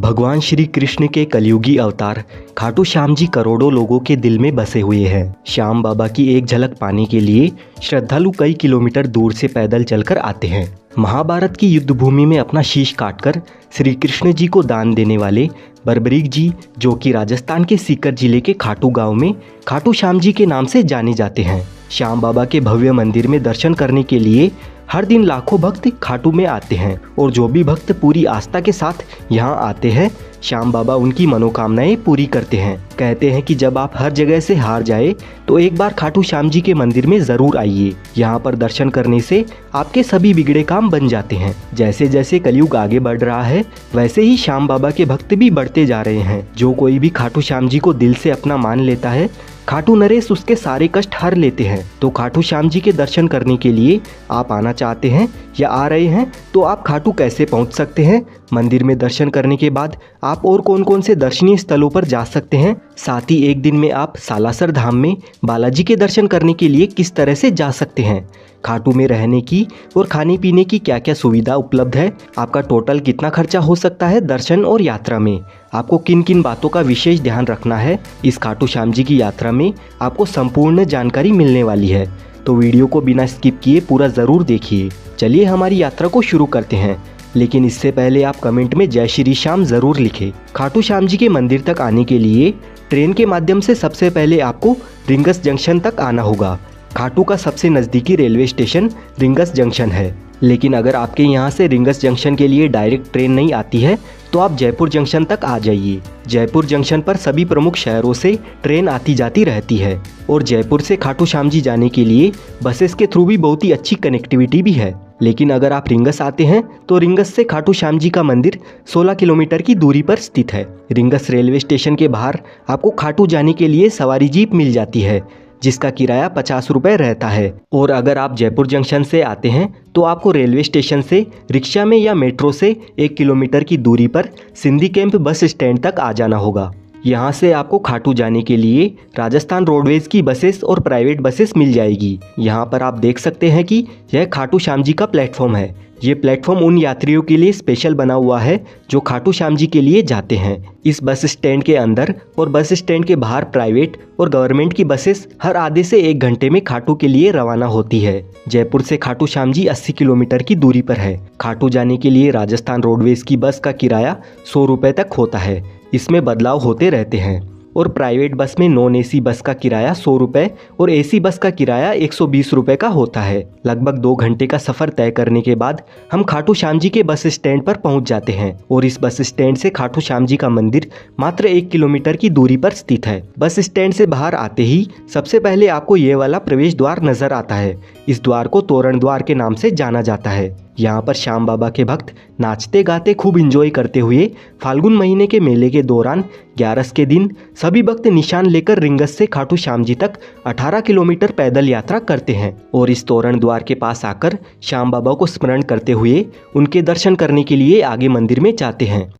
भगवान श्री कृष्ण के कलयुगी अवतार खाटू श्याम जी करोड़ों लोगों के दिल में बसे हुए हैं। श्याम बाबा की एक झलक पाने के लिए श्रद्धालु कई किलोमीटर दूर से पैदल चलकर आते हैं। महाभारत की युद्ध भूमि में अपना शीश काटकर श्री कृष्ण जी को दान देने वाले बर्बरीक जी, जो कि राजस्थान के सीकर जिले के खाटू गांव में खाटू श्याम जी के नाम से जाने जाते हैं। श्याम बाबा के भव्य मंदिर में दर्शन करने के लिए हर दिन लाखों भक्त खाटू में आते हैं और जो भी भक्त पूरी आस्था के साथ यहाँ आते हैं, श्याम बाबा उनकी मनोकामनाएं पूरी करते हैं। कहते हैं कि जब आप हर जगह से हार जाए तो एक बार खाटू श्याम जी के मंदिर में जरूर आइए। यहाँ पर दर्शन करने से आपके सभी बिगड़े काम बन जाते हैं। जैसे जैसे कलयुग आगे बढ़ रहा है, वैसे ही श्याम बाबा के भक्त भी बढ़ते जा रहे हैं। जो कोई भी खाटू श्याम जी को दिल से अपना मान लेता है, खाटू नरेश उसके सारे कष्ट हर लेते हैं। तो खाटू श्याम जी के दर्शन करने के लिए आप आना चाहते हैं या आ रहे हैं तो आप खाटू कैसे पहुंच सकते हैं? मंदिर में दर्शन करने के बाद आप और कौन कौन से दर्शनीय स्थलों पर जा सकते हैं? साथ ही एक दिन में आप सालासर धाम में बालाजी के दर्शन करने के लिए किस तरह से जा सकते हैं? खाटू में रहने की और खाने पीने की क्या क्या सुविधा उपलब्ध है? आपका टोटल कितना खर्चा हो सकता है दर्शन और यात्रा में? आपको किन किन बातों का विशेष ध्यान रखना है? इस खाटू श्याम जी की यात्रा में आपको संपूर्ण जानकारी मिलने वाली है, तो वीडियो को बिना स्किप किए पूरा ज़रूर देखिए। चलिए हमारी यात्रा को शुरू करते हैं, लेकिन इससे पहले आप कमेंट में जय श्री श्याम ज़रूर लिखें। खाटू श्याम जी के मंदिर तक आने के लिए ट्रेन के माध्यम से सबसे पहले आपको रिंगस जंक्शन तक आना होगा। खाटू का सबसे नज़दीकी रेलवे स्टेशन रिंगस जंक्शन है, लेकिन अगर आपके यहाँ से रिंगस जंक्शन के लिए डायरेक्ट ट्रेन नहीं आती है तो आप जयपुर जंक्शन तक आ जाइए। जयपुर जंक्शन पर सभी प्रमुख शहरों से ट्रेन आती जाती रहती है और जयपुर से खाटू श्याम जी जाने के लिए बसेस के थ्रू भी बहुत ही अच्छी कनेक्टिविटी भी है। लेकिन अगर आप रिंगस आते हैं तो रिंगस से खाटू श्याम जी का मंदिर 16 किलोमीटर की दूरी पर स्थित है। रिंगस रेलवे स्टेशन के बाहर आपको खाटू जाने के लिए सवारी जीप मिल जाती है, जिसका किराया 50 रुपये रहता है। और अगर आप जयपुर जंक्शन से आते हैं तो आपको रेलवे स्टेशन से रिक्शा में या मेट्रो से 1 किलोमीटर की दूरी पर सिंधी कैंप बस स्टैंड तक आ जाना होगा। यहाँ से आपको खाटू जाने के लिए राजस्थान रोडवेज की बसेस और प्राइवेट बसेस मिल जाएगी। यहाँ पर आप देख सकते हैं कि यह खाटू श्याम जी का प्लेटफॉर्म है। ये प्लेटफॉर्म उन यात्रियों के लिए स्पेशल बना हुआ है जो खाटू श्याम जी के लिए जाते हैं। इस बस स्टैंड के अंदर और बस स्टैंड के बाहर प्राइवेट और गवर्नमेंट की बसेस हर आधे से 1 घंटे में खाटू के लिए रवाना होती है। जयपुर से खाटू श्याम जी 80 किलोमीटर की दूरी पर है। खाटू जाने के लिए राजस्थान रोडवेज की बस का किराया 100 रुपये तक होता है। इसमें बदलाव होते रहते हैं और प्राइवेट बस में नॉन एसी बस का किराया 100 रुपये और एसी बस का किराया 120 रुपये का होता है। लगभग 2 घंटे का सफ़र तय करने के बाद हम खाटू श्याम जी के बस स्टैंड पर पहुंच जाते हैं और इस बस स्टैंड से खाटू श्याम जी का मंदिर मात्र 1 किलोमीटर की दूरी पर स्थित है। बस स्टैंड से बाहर आते ही सबसे पहले आपको ये वाला प्रवेश द्वार नजर आता है। इस द्वार को तोरण द्वार के नाम से जाना जाता है। यहाँ पर श्याम बाबा के भक्त नाचते गाते खूब इंजॉय करते हुए फाल्गुन महीने के मेले के दौरान 11 के दिन सभी भक्त निशान लेकर रिंगस से खाटू श्याम जी तक 18 किलोमीटर पैदल यात्रा करते हैं और इस तोरण द्वार के पास आकर श्याम बाबा को स्मरण करते हुए उनके दर्शन करने के लिए आगे मंदिर में जाते हैं।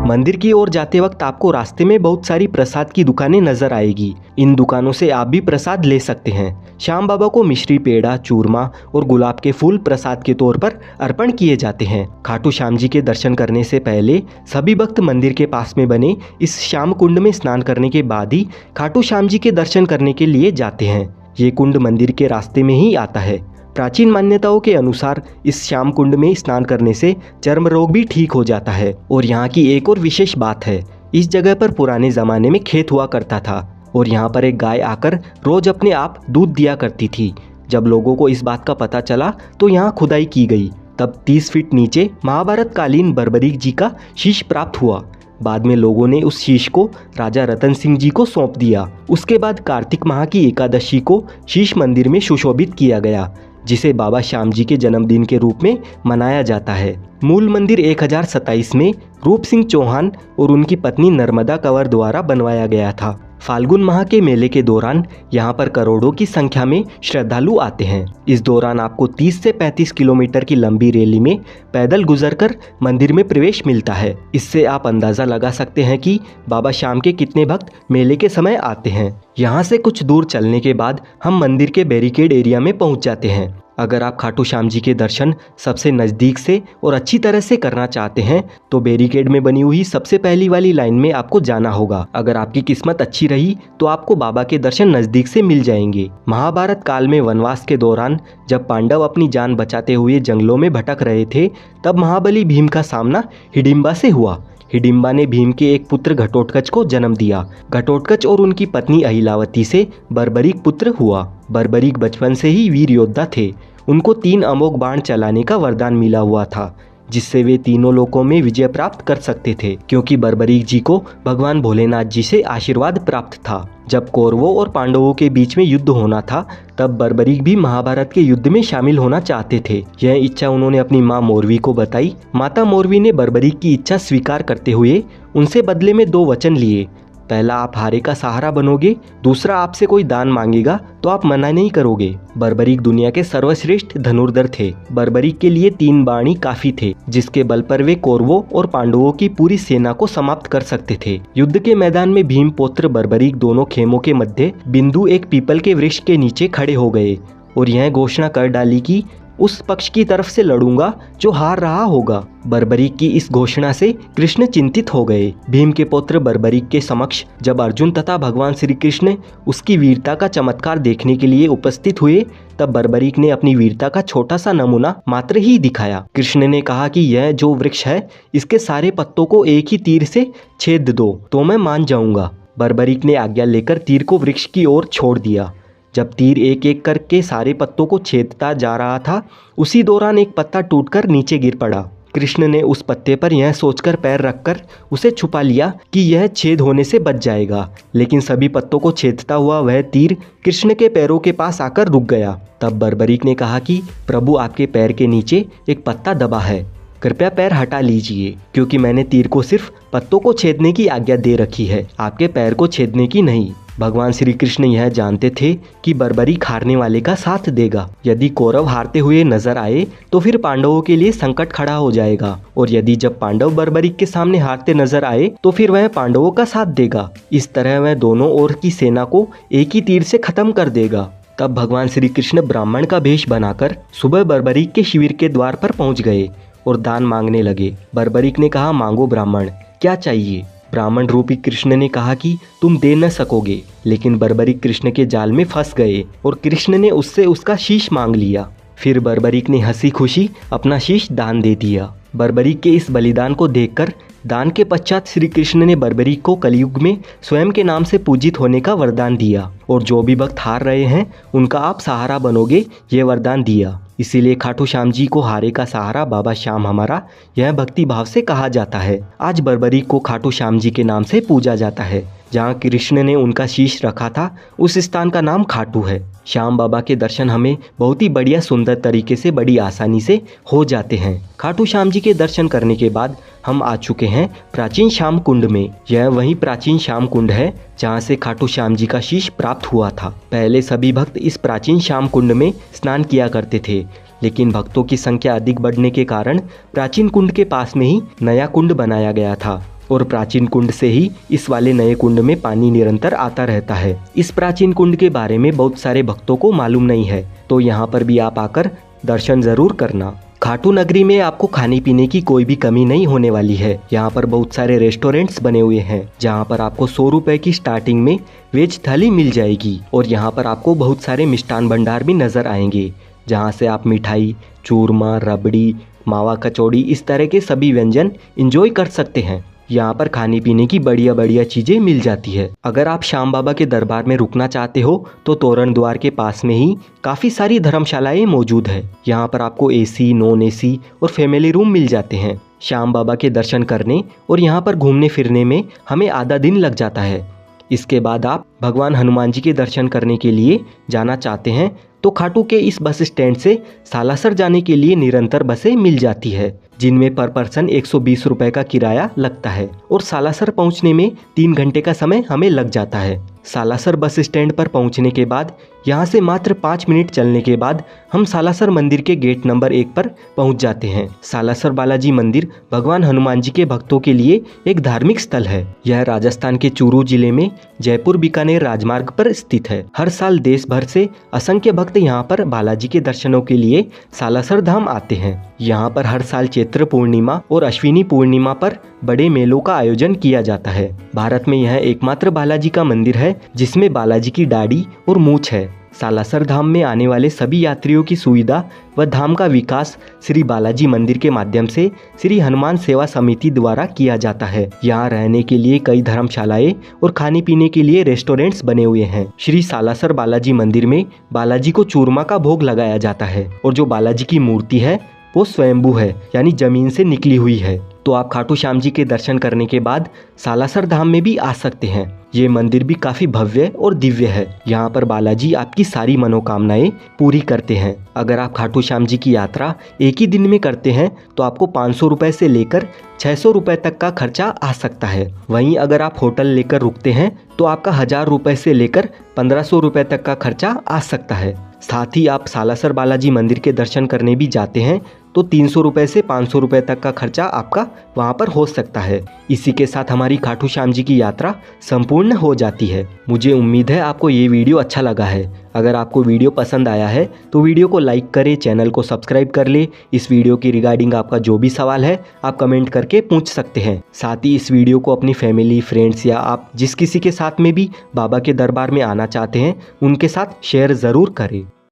मंदिर की ओर जाते वक्त आपको रास्ते में बहुत सारी प्रसाद की दुकानें नजर आएगी। इन दुकानों से आप भी प्रसाद ले सकते हैं। श्याम बाबा को मिश्री, पेड़ा, चूरमा और गुलाब के फूल प्रसाद के तौर पर अर्पण किए जाते हैं। खाटू श्याम जी के दर्शन करने से पहले सभी भक्त मंदिर के पास में बने इस श्याम कुंड में स्नान करने के बाद ही खाटू श्याम जी के दर्शन करने के लिए जाते हैं। ये कुंड मंदिर के रास्ते में ही आता है। प्राचीन मान्यताओं के अनुसार इस श्याम कुंड में स्नान करने से चर्म रोग भी ठीक हो जाता है। और यहाँ की एक और विशेष बात है, इस जगह पर पुराने ज़माने में खेत हुआ करता था और यहाँ पर एक गाय आकर रोज अपने आप दूध दिया करती थी। जब लोगों को इस बात का पता चला तो यहाँ खुदाई की गई। तब 30 फीट नीचे महाभारत कालीन बर्बरीक जी का शीश प्राप्त हुआ। बाद में लोगों ने उस शीश को राजा रतन सिंह जी को सौंप दिया। उसके बाद कार्तिक माह की एकादशी को शीश मंदिर में सुशोभित किया गया, जिसे बाबा श्याम जी के जन्मदिन के रूप में मनाया जाता है। मूल मंदिर 1027 में रूप सिंह चौहान और उनकी पत्नी नर्मदा कंवर द्वारा बनवाया गया था। फाल्गुन माह के मेले के दौरान यहाँ पर करोड़ों की संख्या में श्रद्धालु आते हैं। इस दौरान आपको 30 से 35 किलोमीटर की लंबी रैली में पैदल गुजरकर मंदिर में प्रवेश मिलता है। इससे आप अंदाज़ा लगा सकते हैं कि बाबा श्याम के कितने भक्त मेले के समय आते हैं। यहाँ से कुछ दूर चलने के बाद हम मंदिर के बैरिकेड एरिया में पहुँच जाते हैं। अगर आप खाटू श्याम जी के दर्शन सबसे नज़दीक से और अच्छी तरह से करना चाहते हैं तो बैरिकेड में बनी हुई सबसे पहली वाली लाइन में आपको जाना होगा। अगर आपकी किस्मत अच्छी रही तो आपको बाबा के दर्शन नज़दीक से मिल जाएंगे। महाभारत काल में वनवास के दौरान जब पांडव अपनी जान बचाते हुए जंगलों में भटक रहे थे, तब महाबली भीम का सामना हिडिंबा से हुआ। हिडिंबा ने भीम के एक पुत्र घटोत्कच को जन्म दिया। घटोत्कच और उनकी पत्नी अहिलावती से बर्बरीक पुत्र हुआ। बर्बरीक बचपन से ही वीर योद्धा थे। उनको 3 अमोघ बाण चलाने का वरदान मिला हुआ था, जिससे वे तीनों लोकों में विजय प्राप्त कर सकते थे, क्योंकि बर्बरीक जी को भगवान भोलेनाथ जी से आशीर्वाद प्राप्त था। जब कौरवों और पांडवों के बीच में युद्ध होना था, तब बर्बरीक भी महाभारत के युद्ध में शामिल होना चाहते थे। यह इच्छा उन्होंने अपनी माँ मोरवी को बताई। माता मोरवी ने बर्बरीक की इच्छा स्वीकार करते हुए उनसे बदले में 2 वचन लिए। पहला, आप हारे का सहारा बनोगे। दूसरा, आपसे कोई दान मांगेगा तो आप मना नहीं करोगे। बर्बरीक दुनिया के सर्वश्रेष्ठ धनुर्धर थे। बर्बरीक के लिए 3 बाण ही काफी थे, जिसके बल पर वे कौरवों और पांडवों की पूरी सेना को समाप्त कर सकते थे। युद्ध के मैदान में भीम पौत्र बर्बरीक दोनों खेमों के मध्य बिंदु एक पीपल के वृक्ष के नीचे खड़े हो गए और यह घोषणा कर डाली कि उस पक्ष की तरफ से लड़ूंगा जो हार रहा होगा। बर्बरीक की इस घोषणा से कृष्ण चिंतित हो गए। भीम के पुत्र बर्बरीक के समक्ष जब अर्जुन तथा भगवान श्री कृष्ण उसकी वीरता का चमत्कार देखने के लिए उपस्थित हुए, तब बर्बरीक ने अपनी वीरता का छोटा सा नमूना मात्र ही दिखाया। कृष्ण ने कहा कि यह जो वृक्ष है, इसके सारे पत्तों को एक ही तीर से छेद दो तो मैं मान जाऊंगा। बर्बरीक ने आज्ञा लेकर तीर को वृक्ष की ओर छोड़ दिया। जब तीर एक एक करके सारे पत्तों को छेदता जा रहा था, उसी दौरान एक पत्ता टूटकर नीचे गिर पड़ा। कृष्ण ने उस पत्ते पर यह सोचकर पैर रखकर उसे छुपा लिया कि यह छेद होने से बच जाएगा, लेकिन सभी पत्तों को छेदता हुआ वह तीर कृष्ण के पैरों के पास आकर रुक गया। तब बर्बरीक ने कहा कि प्रभु, आपके पैर के नीचे एक पत्ता दबा है, कृपया पैर हटा लीजिए, क्योंकि मैंने तीर को सिर्फ पत्तों को छेदने की आज्ञा दे रखी है, आपके पैर को छेदने की नहीं। भगवान श्री कृष्ण यह जानते थे कि बर्बरीक हारने वाले का साथ देगा। यदि कौरव हारते हुए नजर आए तो फिर पांडवों के लिए संकट खड़ा हो जाएगा, और यदि जब पांडव बर्बरीक के सामने हारते नजर आए तो फिर वह पांडवों का साथ देगा। इस तरह वह दोनों ओर की सेना को एक ही तीर से खत्म कर देगा। तब भगवान श्री कृष्ण ब्राह्मण का भेष बनाकर सुबह बर्बरीक के शिविर के द्वार पर पहुंच गए और दान मांगने लगे। बर्बरीक ने कहा, मांगो ब्राह्मण, क्या चाहिए? ब्राह्मण रूपी कृष्ण ने कहा कि तुम दे न सकोगे, लेकिन बर्बरीक कृष्ण के जाल में फंस गए और कृष्ण ने उससे उसका शीश मांग लिया। फिर बर्बरीक ने हंसी खुशी अपना शीश दान दे दिया। बर्बरीक के इस बलिदान को देखकर दान के पश्चात श्री कृष्ण ने बर्बरीक को कलयुग में स्वयं के नाम से पूजित होने का वरदान दिया, और जो भी भक्त हार रहे हैं उनका आप सहारा बनोगे, ये वरदान दिया। इसीलिए खाटू श्याम जी को हारे का सहारा बाबा श्याम हमारा, यह भक्ति भाव से कहा जाता है। आज बर्बरीक को खाटू श्याम जी के नाम से पूजा जाता है। जहाँ कृष्ण ने उनका शीश रखा था, उस स्थान का नाम खाटू है। श्याम बाबा के दर्शन हमें बहुत ही बढ़िया सुंदर तरीके से बड़ी आसानी से हो जाते हैं। खाटू श्याम जी के दर्शन करने के बाद हम आ चुके हैं प्राचीन श्याम कुंड में। यह वही प्राचीन श्याम कुंड है जहाँ से खाटू श्याम जी का शीश प्राप्त हुआ था। पहले सभी भक्त इस प्राचीन श्याम कुंड में स्नान किया करते थे, लेकिन भक्तों की संख्या अधिक बढ़ने के कारण प्राचीन कुंड के पास में ही नया कुंड बनाया गया था, और प्राचीन कुंड से ही इस वाले नए कुंड में पानी निरंतर आता रहता है। इस प्राचीन कुंड के बारे में बहुत सारे भक्तों को मालूम नहीं है, तो यहाँ पर भी आप आकर दर्शन जरूर करना। खाटू नगरी में आपको खाने पीने की कोई भी कमी नहीं होने वाली है। यहाँ पर बहुत सारे रेस्टोरेंट्स बने हुए हैं, जहाँ पर आपको 100 रुपए की स्टार्टिंग में वेज थाली मिल जाएगी, और यहाँ पर आपको बहुत सारे मिष्ठान भंडार भी नजर आएंगे, जहाँ से आप मिठाई, चूरमा, रबड़ी, मावा कचौड़ी, इस तरह के सभी व्यंजन इंजॉय कर सकते हैं। यहाँ पर खाने पीने की बढ़िया बढ़िया चीज़ें मिल जाती है। अगर आप श्याम बाबा के दरबार में रुकना चाहते हो तो तोरण द्वार के पास में ही काफ़ी सारी धर्मशालाएं मौजूद है। यहाँ पर आपको एसी, नॉन एसी और फैमिली रूम मिल जाते हैं। श्याम बाबा के दर्शन करने और यहाँ पर घूमने फिरने में हमें आधा दिन लग जाता है। इसके बाद आप भगवान हनुमान जी के दर्शन करने के लिए जाना चाहते हैं तो खाटू के इस बस स्टैंड से सालासर जाने के लिए निरंतर बसें मिल जाती है, जिनमें पर पर्सन 120 रुपए का किराया लगता है, और सालासर पहुंचने में 3 घंटे का समय हमें लग जाता है। सालासर बस स्टैंड पर पहुंचने के बाद यहाँ से मात्र 5 मिनट चलने के बाद हम सालासर मंदिर के गेट नंबर 1 पर पहुंच जाते हैं। सालासर बालाजी मंदिर भगवान हनुमान जी के भक्तों के लिए एक धार्मिक स्थल है। यह राजस्थान के चूरू जिले में जयपुर बीकानेर राजमार्ग पर स्थित है। हर साल देश भर से असंख्य भक्त भक्त यहाँ पर बालाजी के दर्शनों के लिए सालासर धाम आते हैं। यहाँ पर हर साल चैत्र पूर्णिमा और अश्विनी पूर्णिमा पर बड़े मेलों का आयोजन किया जाता है। भारत में यह एकमात्र बालाजी का मंदिर है जिसमें बालाजी की दाढ़ी और मूंछ है। सालासर धाम में आने वाले सभी यात्रियों की सुविधा व धाम का विकास श्री बालाजी मंदिर के माध्यम से श्री हनुमान सेवा समिति द्वारा किया जाता है। यहाँ रहने के लिए कई धर्मशालाएं और खाने पीने के लिए रेस्टोरेंट्स बने हुए हैं। श्री सालासर बालाजी मंदिर में बालाजी को चूरमा का भोग लगाया जाता है और जो बालाजी की मूर्ति है वो स्वयंभू है, यानी जमीन से निकली हुई है। तो आप खाटू श्याम जी के दर्शन करने के बाद सालासर धाम में भी आ सकते हैं। ये मंदिर भी काफी भव्य और दिव्य है। यहाँ पर बालाजी आपकी सारी मनोकामनाएं पूरी करते हैं। अगर आप खाटू श्याम जी की यात्रा एक ही दिन में करते हैं तो आपको 500 रुपए से लेकर 600 रुपए तक का खर्चा आ सकता है। वहीं अगर आप होटल लेकर रुकते हैं तो आपका 1000 रुपए से लेकर 1500 रुपए तक का खर्चा आ सकता है। साथ ही आप सालासर बालाजी मंदिर के दर्शन करने भी जाते हैं तो 300 रुपए से 500 रुपए तक का खर्चा आपका वहां पर हो सकता है। इसी के साथ हमारी खाटू श्याम जी की यात्रा संपूर्ण हो जाती है। मुझे उम्मीद है आपको ये वीडियो अच्छा लगा है। अगर आपको वीडियो पसंद आया है तो वीडियो को लाइक करें, चैनल को सब्सक्राइब कर ले। इस वीडियो की रिगार्डिंग आपका जो भी सवाल है आप कमेंट करके पूछ सकते हैं। साथ ही इस वीडियो को अपनी फैमिली, फ्रेंड्स या आप जिस किसी के साथ में भी बाबा के दरबार में आना चाहते हैं उनके साथ शेयर ज़रूर करें।